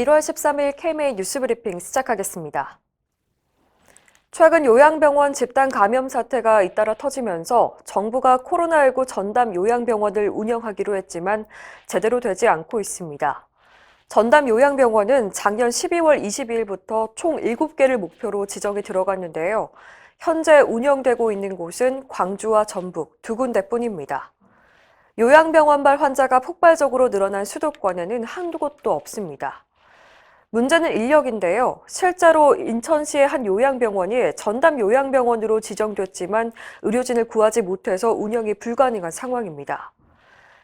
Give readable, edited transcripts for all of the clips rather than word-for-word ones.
1월 13일 KMA 뉴스브리핑 시작하겠습니다. 최근 요양병원 집단 감염 사태가 잇따라 터지면서 정부가 코로나19 전담 요양병원을 운영하기로 했지만 제대로 되지 않고 있습니다. 전담 요양병원은 작년 12월 22일부터 총 7개를 목표로 지정이 들어갔는데요. 현재 운영되고 있는 곳은 광주와 전북 두 군데뿐입니다. 요양병원발 환자가 폭발적으로 늘어난 수도권에는 한두 곳도 없습니다. 문제는 인력인데요. 실제로 인천시의 한 요양병원이 전담 요양병원으로 지정됐지만 의료진을 구하지 못해서 운영이 불가능한 상황입니다.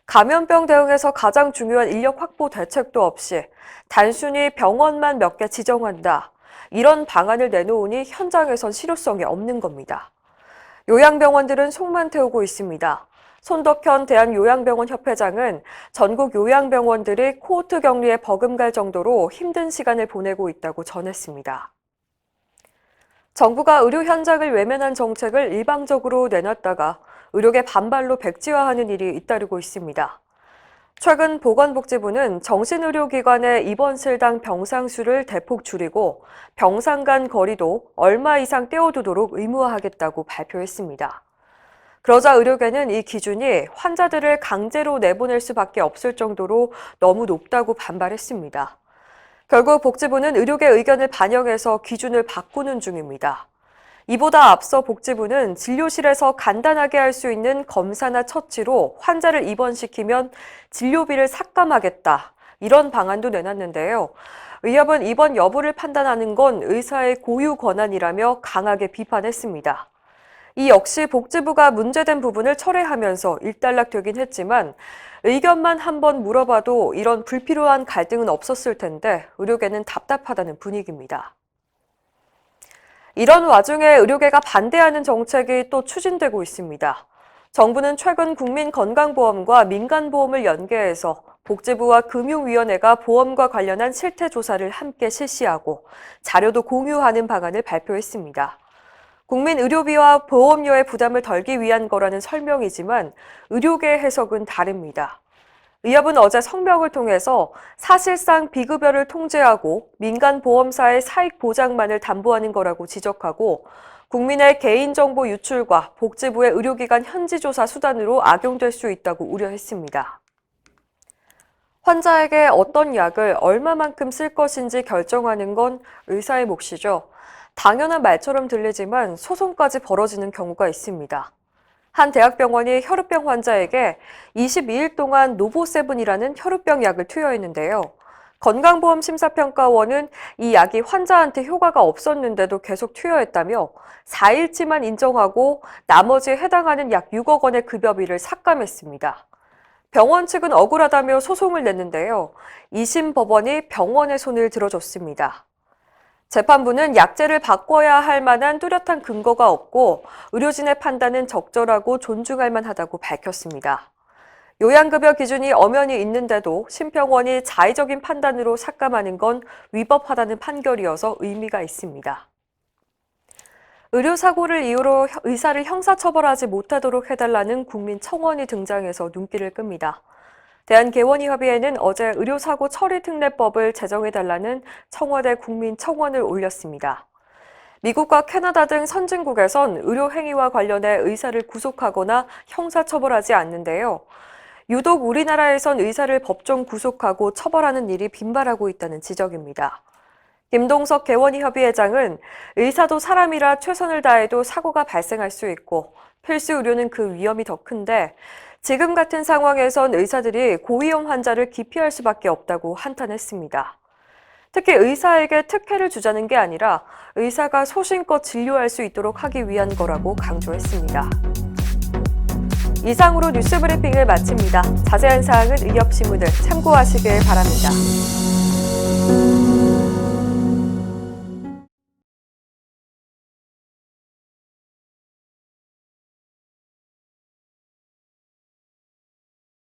감염병 대응에서 가장 중요한 인력 확보 대책도 없이 단순히 병원만 몇 개 지정한다. 이런 방안을 내놓으니 현장에선 실효성이 없는 겁니다. 요양병원들은 속만 태우고 있습니다. 손덕현 대한요양병원협회장은 전국 요양병원들이 코호트 격리에 버금갈 정도로 힘든 시간을 보내고 있다고 전했습니다. 정부가 의료 현장을 외면한 정책을 일방적으로 내놨다가 의료계 반발로 백지화하는 일이 잇따르고 있습니다. 최근 보건복지부는 정신의료기관의 입원실당 병상 수를 대폭 줄이고 병상 간 거리도 얼마 이상 떼어두도록 의무화하겠다고 발표했습니다. 그러자 의료계는 이 기준이 환자들을 강제로 내보낼 수밖에 없을 정도로 너무 높다고 반발했습니다. 결국 복지부는 의료계 의견을 반영해서 기준을 바꾸는 중입니다. 이보다 앞서 복지부는 진료실에서 간단하게 할 수 있는 검사나 처치로 환자를 입원시키면 진료비를 삭감하겠다. 이런 방안도 내놨는데요. 의협은 입원 여부를 판단하는 건 의사의 고유 권한이라며 강하게 비판했습니다. 이 역시 복지부가 문제된 부분을 철회하면서 일단락되긴 했지만 의견만 한번 물어봐도 이런 불필요한 갈등은 없었을 텐데 의료계는 답답하다는 분위기입니다. 이런 와중에 의료계가 반대하는 정책이 또 추진되고 있습니다. 정부는 최근 국민건강보험과 민간보험을 연계해서 복지부와 금융위원회가 보험과 관련한 실태조사를 함께 실시하고 자료도 공유하는 방안을 발표했습니다. 국민 의료비와 보험료의 부담을 덜기 위한 거라는 설명이지만 의료계 해석은 다릅니다. 의협은 어제 성명을 통해서 사실상 비급여를 통제하고 민간 보험사의 사익 보장만을 담보하는 거라고 지적하고 국민의 개인정보 유출과 복지부의 의료기관 현지조사 수단으로 악용될 수 있다고 우려했습니다. 환자에게 어떤 약을 얼마만큼 쓸 것인지 결정하는 건 의사의 몫이죠. 당연한 말처럼 들리지만 소송까지 벌어지는 경우가 있습니다. 한 대학병원이 혈우병 환자에게 22일 동안 노보세븐이라는 혈우병 약을 투여했는데요. 건강보험심사평가원은 이 약이 환자한테 효과가 없었는데도 계속 투여했다며 4일치만 인정하고 나머지에 해당하는 약 6억 원의 급여비를 삭감했습니다. 병원 측은 억울하다며 소송을 냈는데요. 2심 법원이 병원의 손을 들어줬습니다. 재판부는 약제를 바꿔야 할 만한 뚜렷한 근거가 없고 의료진의 판단은 적절하고 존중할 만하다고 밝혔습니다. 요양급여 기준이 엄연히 있는데도 심평원이 자의적인 판단으로 삭감하는 건 위법하다는 판결이어서 의미가 있습니다. 의료사고를 이유로 의사를 형사처벌하지 못하도록 해달라는 국민청원이 등장해서 눈길을 끕니다. 대한개원의협의회는 어제 의료사고 처리특례법을 제정해달라는 청와대 국민청원을 올렸습니다. 미국과 캐나다 등 선진국에선 의료행위와 관련해 의사를 구속하거나 형사처벌하지 않는데요. 유독 우리나라에선 의사를 법정 구속하고 처벌하는 일이 빈발하고 있다는 지적입니다. 김동석 개원의협의회장은 의사도 사람이라 최선을 다해도 사고가 발생할 수 있고 필수 의료는 그 위험이 더 큰데 지금 같은 상황에선 의사들이 고위험 환자를 기피할 수밖에 없다고 한탄했습니다. 특히 의사에게 특혜를 주자는 게 아니라 의사가 소신껏 진료할 수 있도록 하기 위한 거라고 강조했습니다. 이상으로 뉴스브리핑을 마칩니다. 자세한 사항은 의협신문을 참고하시길 바랍니다.